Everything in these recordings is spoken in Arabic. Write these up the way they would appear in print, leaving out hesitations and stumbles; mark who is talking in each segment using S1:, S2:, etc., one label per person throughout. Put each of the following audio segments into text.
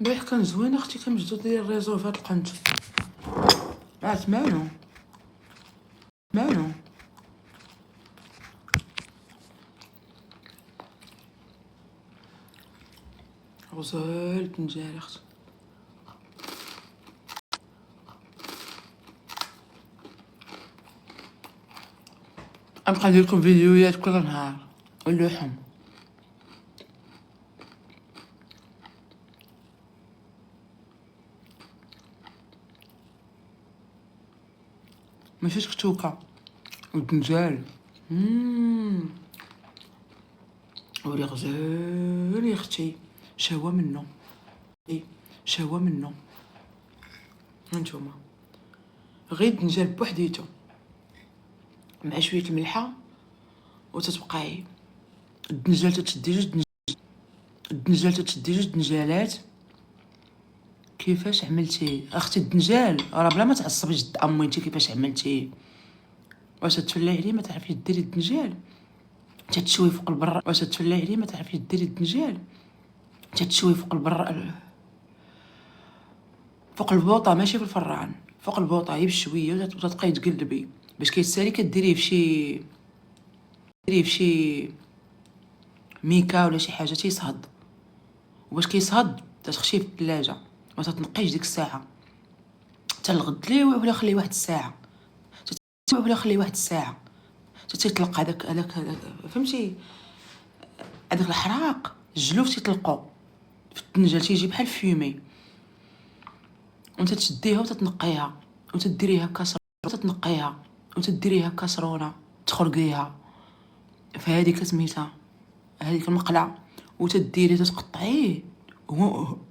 S1: البارح كان زوين اختي، كنبدو ديال الريزو في هاد القنت. عرفت مالو غزال بنجال اختي. غنبقى ندير لكم فيديوهات كل نهار اللحم. ماشي شكتوكه والبنجال. ولي غزال يا اختي، شهوه منه. شهوه منه. هانتوما غير الدنجال بوحديتو مع شويه الملحه وتتبقاي الدنجال تتشدي جوج دنجالات. كيفاش عملتي اختي الدنجال؟ راه بلا ما تعصبي جد امي انت كيفاش عملتي؟ واش تفلي عليه ما تعرفيش ديري الدنجال تتشوي فوق البر؟ واش تفلي عليه ما تعرفيش ديري الدنجال تتشوي فوق البر، فوق البوطه ماشي في الفران، فوق البوطه هي بشويه وتبقاي تقلبي باش كيتسالي. كديريه في شي ميكا ولا شي حاجه تيصهد، وباش كيصهد تتخشيه في الثلاجه ما تتنقيش ديك الساعه حتى الغد ليه، ولا خليه واحد الساعه، ولا خليه واحد الساعه تيطلق هذاك فهمتي، هذاك الحراق الجلوف تيطلقوا في الدنجال تيجي بحال فيومي. وانت تشديها وتتنقيها وتديريها كاسرونه وتتنقيها وتديريها كاسرونه تخرقيها في هذيك سميتها هذيك المقله وتديري تتقطعيه.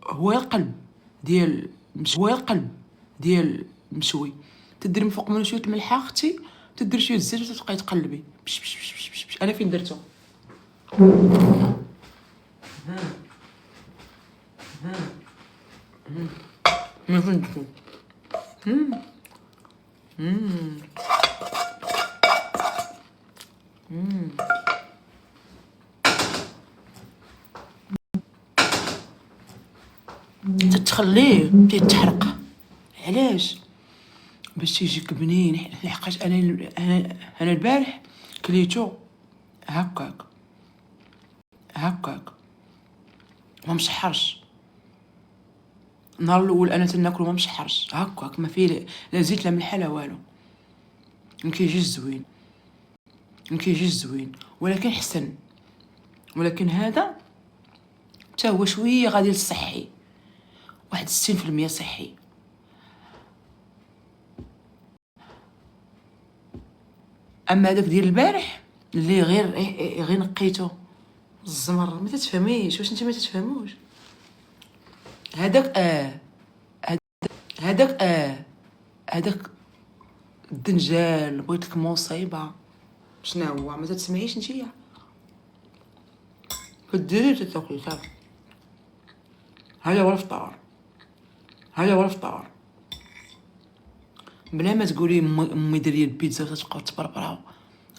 S1: هو القلب ديال المشوي. تدير من فوق منو شويه الملحه اختي، تدير شويه الزيت وتبقاي تقلبي. بش بش بش بش بش. انا فين درتو؟ ما فهمتو. تتخليه تيتحرق. علاش؟ باش تيجيك بنين. لحقاش انا البارح كليتو هكاك ما مشحرش. النهار الاول انا تناكلو ما مشحرش هكاك، ما فيه لا زيت لا ملحه لا والو. ما كيجيش زوين ولكن حسن. ولكن هذا حتى هو شويه غادي للصحي، واحد 60% صحي. اما هذاك ديال البارح اللي غير نقيتو الزمر. ما تتفهميش واش انت ما تتفهموش. هذاك الدنجال بغيت لك مصيبه. شنو هو؟ ما تسمعيش نتيا كديري تاكلي صافي. هذا هو الفطار. بلا ما تقولي امي ديري البيتزا وتتبقاو تبربراو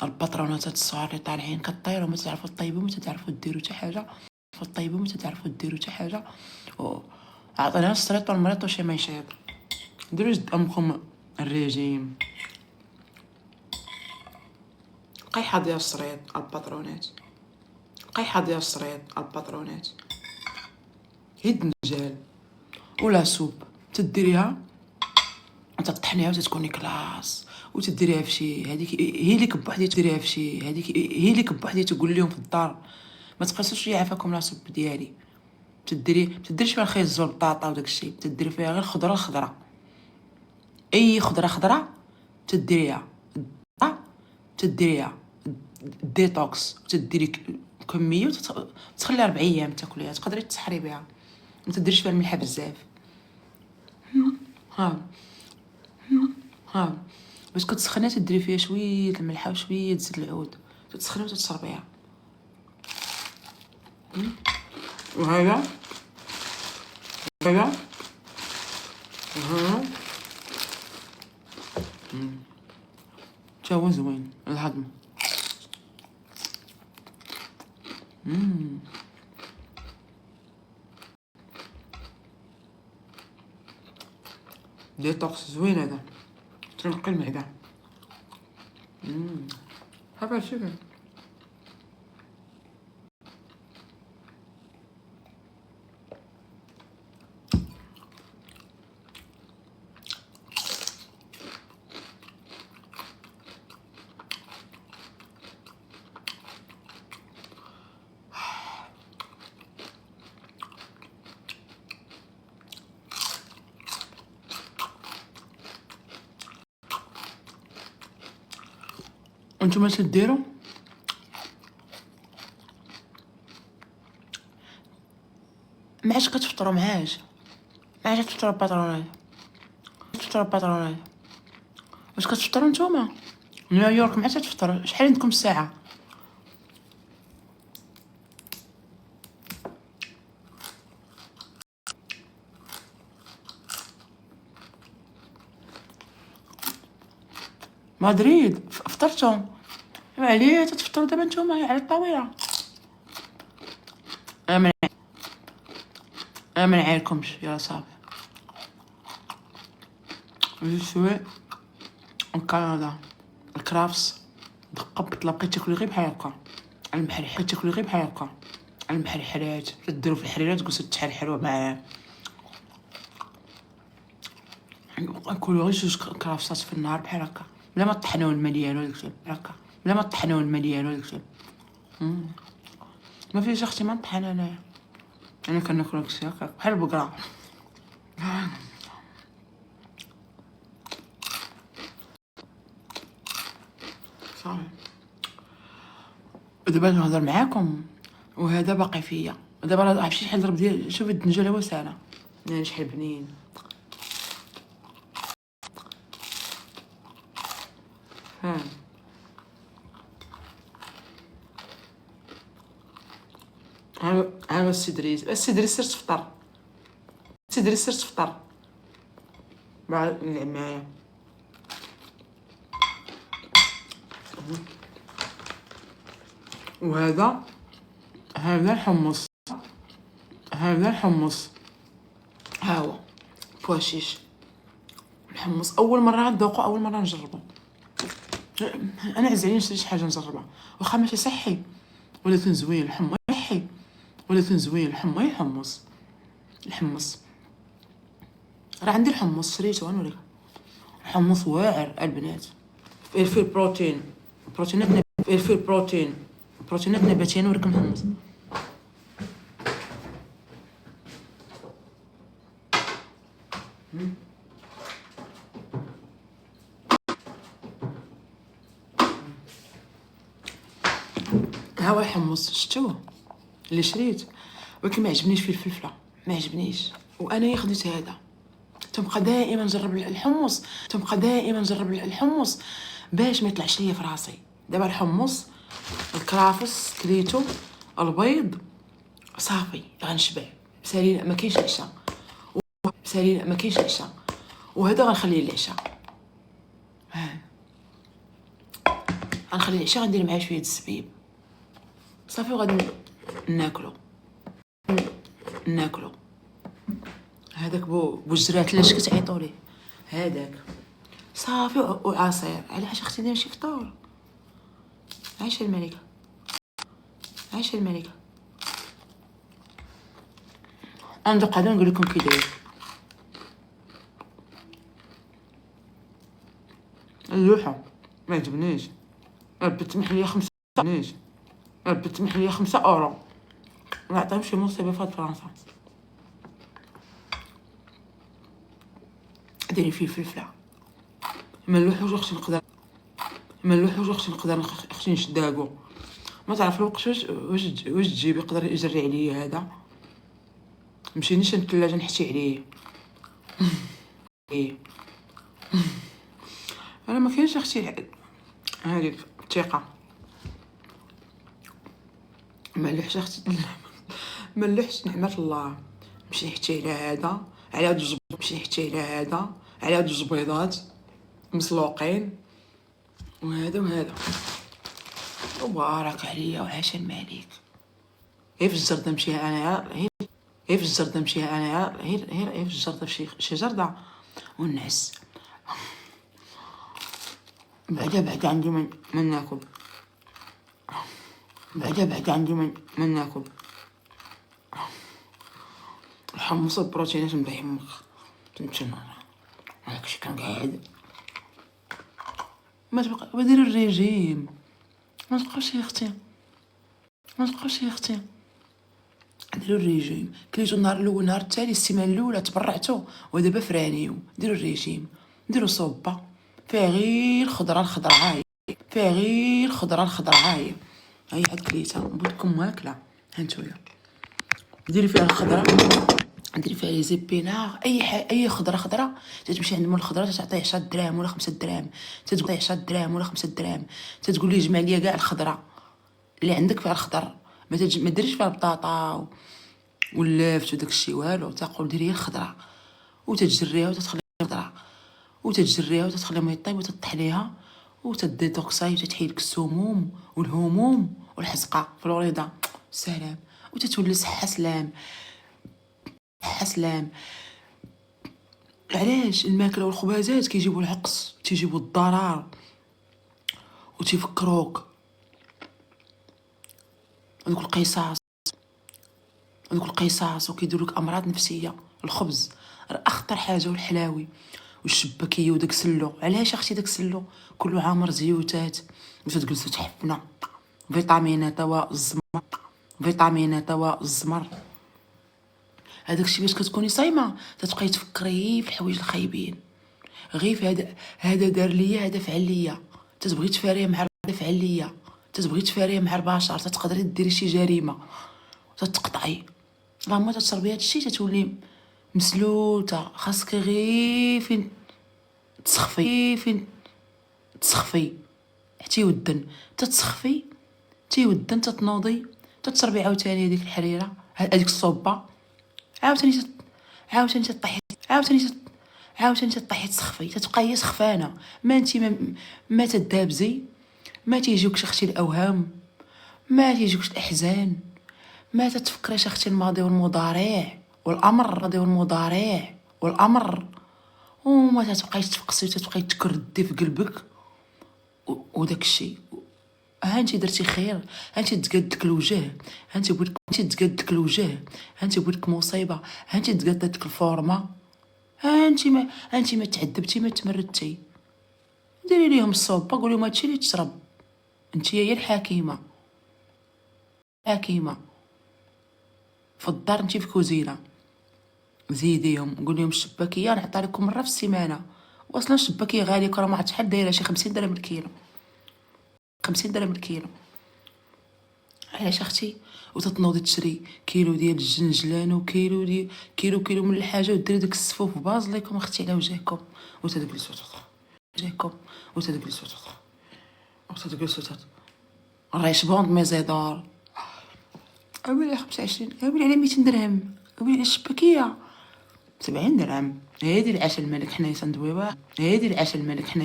S1: الباترونات الصغار اللي طالعين كطيروا ما تعرفوا طيبوا ما تعرفوا ديروا حتى حاجه. عطينا السريط والمريط وشي ما يشيط. ديروا جد امكم الريجيم. قيحه ديال السريط الباترونات هي الدنجال ولا سوب تديريها وتطحنيها وتتكوني كلاس وتديريها في شي هذيك هي اللي كبوحدي تديريها في شي هذيك هي اللي كبوحدي تقول لهم في الدار ما تقيسوش يعافاكم لا سوب ديالي. تديري شويه الخيز والبطاطا وداك الشيء، تديري فيها غير خضره خضراء، اي خضره خضراء تديريها ديتوكس تديري كميه وتخليها 4 ايام تاكليها. تقدري تسحري بها ما تديريش فيها الملحه بزاف. ها باش كتسخني تديري فيها شويه الملحه وشويه زيت العود تسخني وتشربيها. وهذا تا هو زوين الهضم. ديتوكس زوين هذا، تنقي المعده. هذا شوف انتم اش ديروا؟ معاش كتفطروا؟ معاش تفطروا باترونات؟ واش كتفطروا نتوما؟ نيويورك معاش تفطر. شحال عندكم الساعه؟ مدريد فطرتوا؟ عليه تتفطروا دابا نتوما على الطاوله؟ انا ما نعايركمش يا صافي. شوي كندا الكرافس دقه بطله، بقيت تاكلي غير بحال هكا. المحرحرات تديروا في الحريرات كنتو تحرحروا معاه. ناكلوا غير جوج كرافسات في النهار بحال هكا، بلا ما طحنوا الماء ديالو داكشي هكا، ما فيش اختي ما نطحن انايا. انا كناكل داكشي هكا بحال البقره. صافي دابا نهضر معاكم وهذا باقي فيا. دابا راه عرفتي شحال ضرب ديال، شوفي الدنجه لا وساله يعني شحال بنين. ها ها السي دريس سرت فطر مع العمايه. وهذا الحمص، ها هو بواشيش. الحمص اول مره نذوقو، اول مره نجربو. انا عز عليا نشري شي حاجه نجربها، واخا ماشي صحي ولكن زوين. الحمص صحي ولكن زوين. الحمص راه عندي الحمص شريته غنوريك. الحمص واعر البنات، فيه بروتينات نباتيه. نوريكم الحمص. ها هو الحمص، شفتوه اللي شريت، ولكن ما عجبنيش فيه الفلفله، ما عجبنيش. وانا خديت هذا. تنبقى دائما نجرب الحمص باش ما يطلعش ليا في راسي. دابا الحمص الكرافس كليتو، البيض صافي غنشبع. سالينا ما كاينش العشاء، وهذا غنخليه للعشاء. غنخلي العشاء، غندير معاه شويه الزبيب صافي، وغادي ناكلو. هذاك بوجرات لاش كتعيطوا ليه هذاك صافي، وعصير. على حاجه اختي دير شي فطور. عايشه الملكه. ندوق هذا نقول لكم كي داير. اللوحه ما عجبنيش. البت محليه 5 €. ما عطاهمش شي مصيبه في فرنسا. ديري فيه الفلفله ملوح، واش نقدر اختي نشداكو. ما تعرف الوقت واش تجيب يقدر يجري عليا هذا. نمشي نشد الثلاجه نحكي عليه. انا ما كاينش اختي هذيك الثقه. ملوحش اختي ملوحش نعمه الله. نمشي نحكي على هذا، على هاد جوج بيضات مسلوقين، وهذا وبارك عليا وعاش الملك. هي في الجردة نمشيها انايا، هي في الجردة شي جردة ونعس. بعدا عندي من ناكل. بعدا عندي من ناكل. الحمص البروتينات نبدا يمك تنتشن هاكشي كان قاعد. ما تبقى ودير الريجيم. ما تبقاش يا اختي ديروا الريجيم. كليتو النهار الاول النهار التالي السيمانه الاولى تبرعتو ودابا فرانيو. ديروا الريجيم. ديروا صوبه فيها غير الخضره عاية هاي عاد كليتها بغيتكم ماكله. هانتويا ديري فيها الخضره، ديري فيها لي زيبينار، اي خضره تتمشي عند مول الخضره تعطيه 10 دراهم ولا 5 دراهم، تتقول 10 دراهم ولا 5 دراهم، تتقول ليه جمع ليا كاع الخضره اللي عندك فيها الخضر، ما ديريش فيها البطاطا واللفت وداك الشيء والو. تقول ديري الخضره وتتجريها وتتخليها خضره وتتجريها وتتخليها يطيب وتطحنيها وتديتوكساي وتتحيدك السموم والهموم والحزقه فلوريدا. سلام. وتتولي صحه سلام. علاش الماكله والخبازات كيجيبوا العقص، تيجيبوا الضرر وتيفكروك ودوك القصاص وكيديروك امراض نفسيه. الخبز راه اخطر حاجه، والحلاوي والشباكيه وداك السلو. علاش اختي داك السلو كله عامر زيوتات وتجلسوا تحفنا فيتامينات والزمر. هذاك الشيء باش كتكوني صايمه تتبقاي تفكري في الحوايج الخايبين، غير في هذا دار ليا، هذا فعل ليا، تتبغي تفاريه مع هذا فعل ليا، تتبغي تفاريه مع البشر، تتقدري ديري شي جريمه تتقطعي. لما تشربي هادشي تتولي مسلوته. خاصك غير فين تسخفي حتى يودن، تتسخفي تيودن، تتنوضي، تتشربي عاوتاني هذيك الحريره، هذيك الصوبه، عاوتاني تطيحي تسخفي، تتبقى هي سخفانه. ما انتي ما تدابزي، ما تيجيوكش اختي الاوهام، ما تيجيوكش الاحزان، ما تتفكريش اختي الماضي والمضارع والامر وما تتبقايش تفقسي وتتبقاي تكردي في قلبك وداك الشيء. هانتي درتي خير، هانتي تقادلك الوجه، هانتي بغيتك مصيبه، هانتي تقادلك الفورمه، هانتي ما تعذبتي ما تمردتي. ديري ليهم الصوبه، قولي لهم هادشي اللي تشرب، انتي هي الحكيمه في الدار، انتي في كوزينه. زيديهم قول لهم الشباكيه نعطي لكم مره في السيمانه، واصلا الشباكيه غاليه، راه ما عرفت شحال دايره، شي 50 درهم الكيلو، 50 درهم الكيلو. علاش اختي؟ وتتنوضي تشري كيلو ديال الجنجلان وكيلو ديال كيلو من الحاجه وديري داك السفوف بازليكم اختي على وجهكم وتجلسوا رايش بوند ميزيدور اويلي 25، اويلي على 200 درهم، اويلي على الشباكيه 70 درهم. هادي العشاء الملك حنايا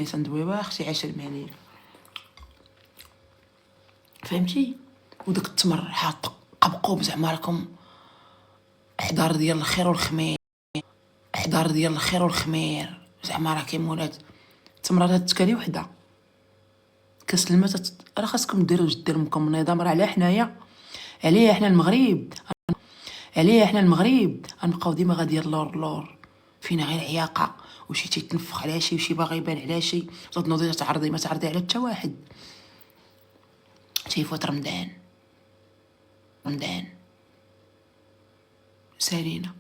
S1: سندويبه اختي، عشاء الملك فهمتي. وداك التمر حاط قبقوب، زعما راكم احضار ديال الخير والخمير، زعما راه كاين مولات التمره تتكالي وحده. كاس الماء راه خاصكم ديروا امكم نظام. راه عليه احنا المغرب غنبقاو ديما غادي اللور فينا غير عياقه، وشي تيتنفخ على شي وشي باغي يبان على شي، تنوضي تعرضي ما تعرضي على حتى واحد. تيفوت رمضان سالينا،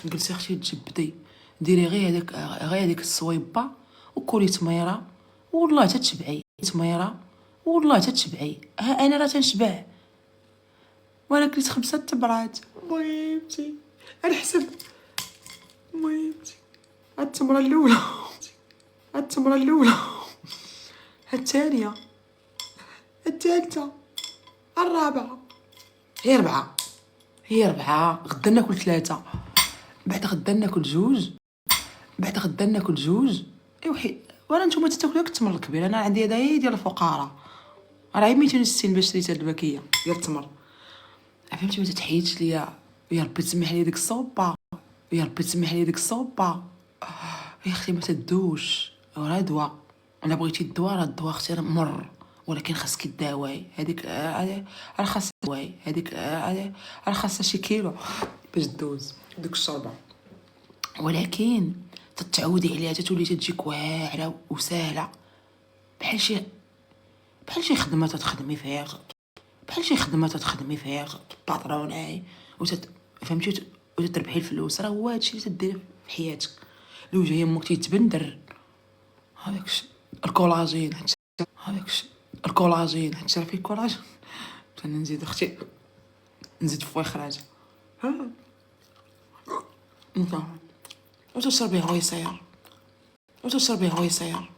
S1: جلسي اختي تجبدي، ديري غير هذيك الصويبه وكولي تميره والله تتشبعي. ها انا راه تنشبع وانا كليت 5 تمرات مهمتي. انا حسب مهمتي التمره الاولى الثانيه الثالثه الرابعه، هي ربعه. غدا ناكل 3، بعد غدا ناكل 2، ايوا وانا نتوما تاكلوا التمر الكبير. انا عندي هذا ديال الفقراء، راه 260 باش شريت هاد الباكيه ديال التمر. فهمتي؟ ما تتحيدش ليا، يا ربي تسمح لي ديك الصوبه يا ربي تسمح لي ديك الصوبه يا اختي ما تدوش راه دواء. انا بغيتي الدواء راه الدواء اختي راه مر، ولكن خاصك داواي هذيك راه خاص دواي هذيك راه خاصها شي كيلو باش دوز ديك الشربه، ولكن تتعودي عليها تتولي تجيك واعره وسهله بحال شي خدمه تخدمي فيها، بحال شي خدمه تخدمي فيها باتروناي فهمتي وتربحي الفلوس. راه هو هادشي اللي تدير في حياتك. لو جاي امك تيتبندر هذاك الكولاجين هذاك الكولاجين حتى فيه كولاجين. انا نزيد اختي نزيد فوي خراج ها انت وتشربي عويصير وتشربي عويصير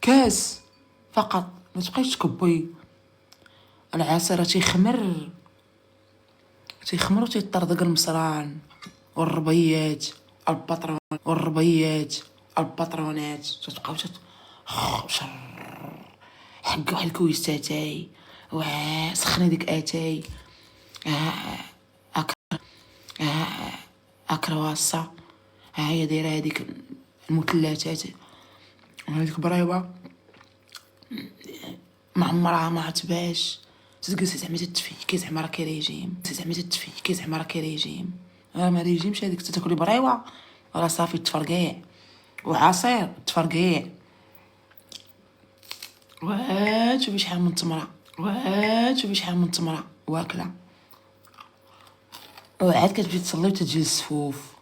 S1: كاس فقط، ما تبقايش تكبي. العصير تيخمر وتيطردق المصران والربيات البطرونات تتبقاو حق واحد الكويس تاتاي سخني ديك اتاي اكرواسا هي دايره هذيك المثلثات هذيك بريوه معمرها ما عتباش تجلسي زعما تتفيكي زعما راكي ريجيم راه ما ريجيمش هذيك تاكلي بريوه راه صافي تفرقيع وعصير تفرقيع. شوفي شحال من تمره واكله وعاد كتمشي تصلي وتجي الصفوف.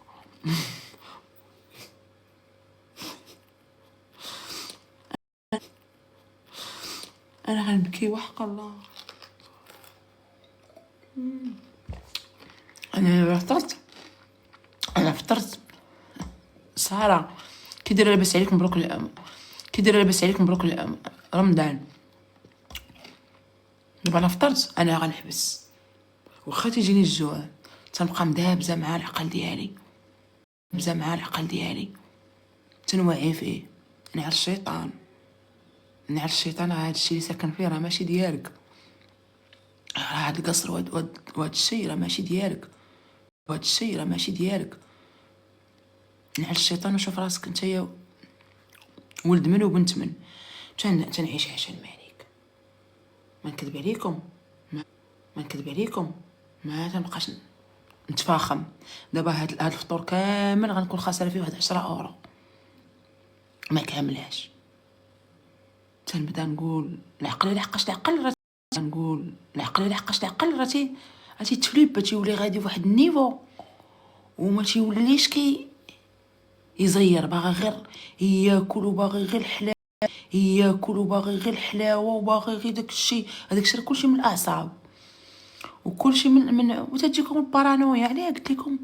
S1: انا غنبكي وحق الله. انا فطرت ساره كيدير لاباس عليكم مبروك رمضان. دابا انا فطرت انا غنحبس واخا تيجيني الجوع تنبقى مدابزه مع العقل ديالي تنوعي فيه. نعرف الشيطان هذا الشيء اللي ساكن فيه راه ماشي ديالك، هاد القصر وهاد الشيء راه ماشي ديالك. نعرف الشيطان وشوف راسك نتايا ولد من وبنت من تنعيش عشان مالك. ما نكذب عليكم ما تنبقاش نتفاخم. دابا هاد الفطور كامل غنكون خاسره فيه واحد 10 اورو ما كاملاش. تنبدا نقول العقل لحقاش العقل راه تيتفليب تيولي غادي فواحد النيفو وما تيوليش يزير باغي غير ياكل وباغي غير الحلاوه وباغي غير داكشي راه كلشي من الاعصاب وكلشي من وتجيكم البارانويا. علاه قلت لكم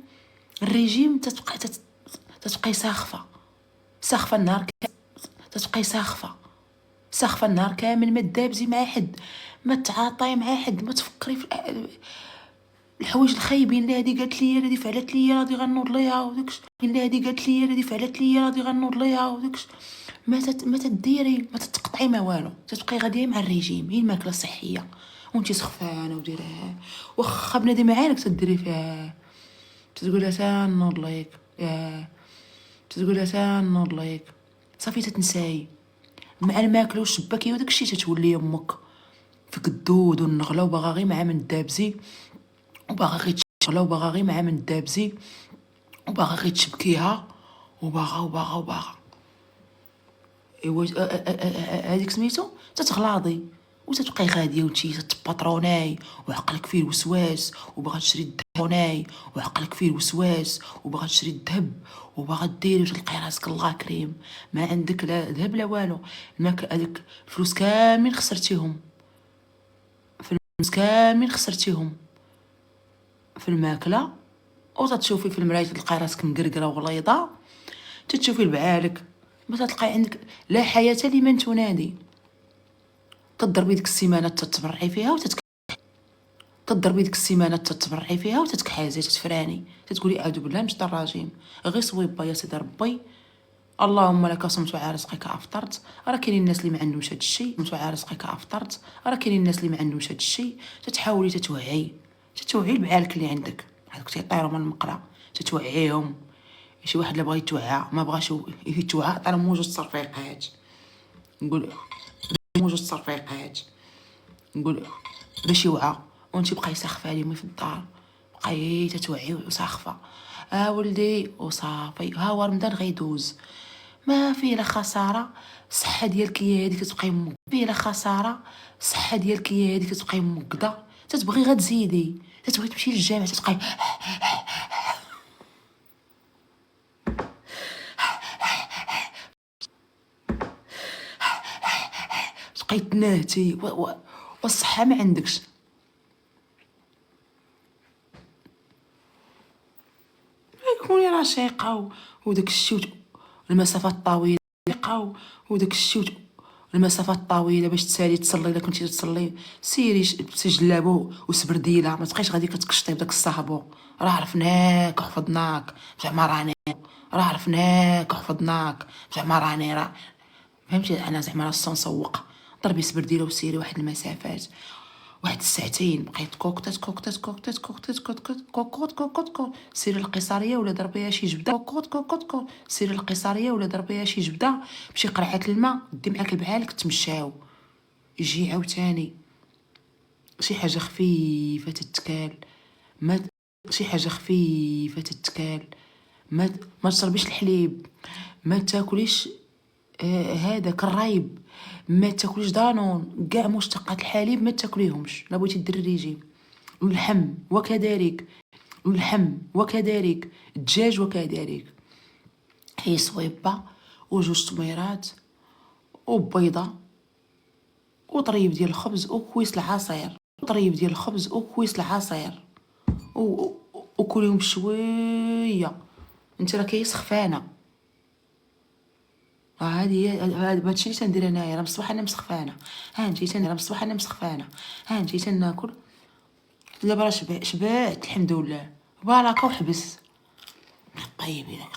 S1: الريجيم تتبقاي ساخفه النهار تتبقاي ساخفه النهار كامل ما تدابزي مع حد ما تعاطي مع حد ما تفكري في الحوايج الخايبين اللي هادي قالت لي هادي فعلت لي غادي غنوض ليها وداكش اللي هادي قالت لي هادي فعلت لي غادي غنوض ليها وداكش ما تديري ما تتقطعي ما والو تتبقاي غاديه مع الريجيم هي الماكله الصحيه وانت سخفانه وديريها واخا بنادم عينك تديري فيها تقولها تنوض ليك تنوض ليك صافي تتنساي مع الماكله والشباكيه وداكشي تتولي امك فيك الدود والنغله وباغا غير مع من دابزي وباغا غير تشبكيها وباغا ايوا هذيك سميتو تتغلاضي وتتبقاي غاديه وانتي تباطروناي وعقلك فيه الوسواس وباغا تشري الذهب وعقلك فيه الوسواس وباغا تشري الذهب وباغا ديري وتلقاي راسك الله كريم ما عندك لا ذهب لا والو. هذيك الفلوس كاملين خسرتيهم في الماكله وتتشوفي في المرايه تلقاي راسك مقرقره وغليظه تتشوفي لبعالك ما تلقاي عندك لا حياه لمن تنادي. تضربي ديك السيمانه تتبرعي فيها وتتكحازي تتفراني تتقولي اعوذ بالله من الشيطان الرجيم غير صويبه يا سيدي ربي اللهم لك صمت وعلى رزقك افطرت. راه كاينين الناس اللي ما عندهمش هذا الشيء تتحاولي تتوعي لبعالك اللي عندك هذوك تيطيروا من المقله تتوعيهم. شي واحد اللي بغى يتوعى ما بغاش يتوعى، عطانا موجود التصرفيقات، نقول موجود التصرفيقات، نقول باش يوعى. وانت بقاي ساخفه عليه في الدار، بقاي تتوعي وساخفه. ولدي وصافي، ها هو رمضان غيدوز، ما فيه لا خساره. الصحه ديالك هي هذيك تبقاي فيه لا خساره. الصحه ديالك هي هذيك تبقاي موقده، تتبغي غير تزيدي، تتبغي تمشي للجامع، تتبقاي تبقاي تنهتي والصحه ما عندكش. كوني رشيقه وداك الشيء المسافات الطويله، وداك الشيء المسافات الطويله باش تسالي تصلي. الا كنتي تصلي سيري جلابو وسبرديله، ما تبقيش غادي كتكشطي بداك الصابو. راه عرفناك وحفظناك زعما راني، راه عرفناك وحفظناك زعما راني، راه فهمتي. انا زعما راه نسوق، ضربي سبرديله وسيري واحد المسافات، واحد الساعتين بقيت كوكتات كوكتات كوكتات كوكتات كوكتات كوكوت كوكوت كوكوت. سيري القيصريه ولا ضربيها شي جبده، كوكوت كوكوت كوكوت. سيري القيصريه ولا ضربيها شي جبده بشي قرعه الماء، دي معاك البعالك تمشاو. يجي عاوتاني شي حاجه خفيفه تتكال، ما شي حاجه خفيفه تتكال. ما تشربيش الحليب، ما تاكليش هذاك الرايب، ما تاكليش دانون، كاع مشتقات الحليب ما تاكليهمش لا بغيتي ديري ريجيم. اللحم وكذلك، اللحم وكذلك، الدجاج وكذلك. هي صويبه وجوج تميرات وبيضه وطريف ديال الخبز وكويس العصير، وطريف ديال الخبز وكويس العصير، وكليهم بشويه. انت راه كيسخفانه. هذا هادشي اللي تندير انايا. راه من الصباح انا مسخفانه، ها نجي تندير من الصباح انا مسخفانه، ها نجي تناكل. دابا راه شبعت الحمد لله، بارك وحبس. طيبي لك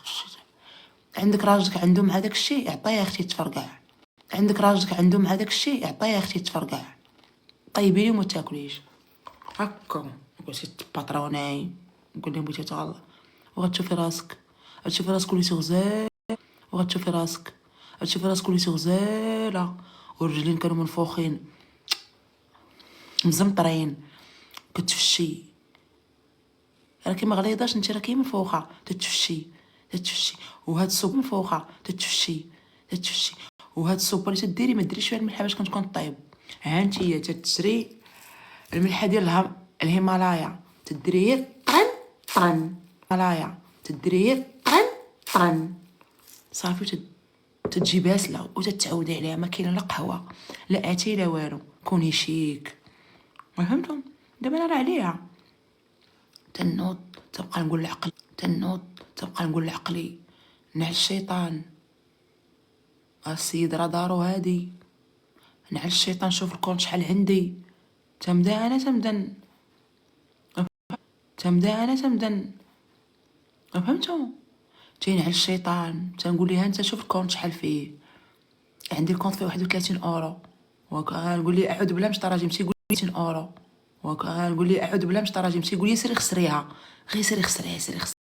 S1: عندك راجلك عنده مع داك الشيء، عطيه اختي تفرقع. عندك راجلك عنده مع داك الشيء، عطيه اختي تفرقع. طيبي لي وما تاكليش هكا. قلتي باتروناي، نقول لهم بغيتي تغلط وغتشوفي راسك، غتشوفي راسك وليتي غزال، وغتشوفي راسك، غتشوفي راسك وليتي غزاله، والرجلين كانوا منفوخين مزمطرين، كتفشي. راكي ما غليظاش انت، راكي منفوخه تتفشي تتفشي. وهاد الصوب منفوخه تتفشي تتفشي. وهاد الصوب اللي تديري ما ديريش فيها الملحه باش كتكون طيب. ها انتيا تتشري الملحه ديال الهيمالايا، تدري طرن طرن، هيمالايا تدري طرن طرن صافي. تتجي باسله وتتعودي عليها، ما كاينه لا قهوه لا اتاي لا والو. كوني شيك، فهمتم؟ دابا انا راه عليها تنوض تبقى نقول لعقلي، تنوض تبقى نقول لعقلي نعل الشيطان، السيد راه دارو هادي، نعل الشيطان شوف الكونت شحال عندي. تمدا انا تمدا، تمدا انا تمدا، فهمتوا؟ تينعل الشيطان تنقول ليها انت شوف الكونت شحال فيه. عندي الكونت فيه 31 اورو، وكنقول لي اعوذ بالله مش تراجم، تيقول لي 200 اورو. وكنقول لي اعوذ بالله مش تراجم، تيقول لي سيري خسريها، غير سيري خسريها سيري خسريها.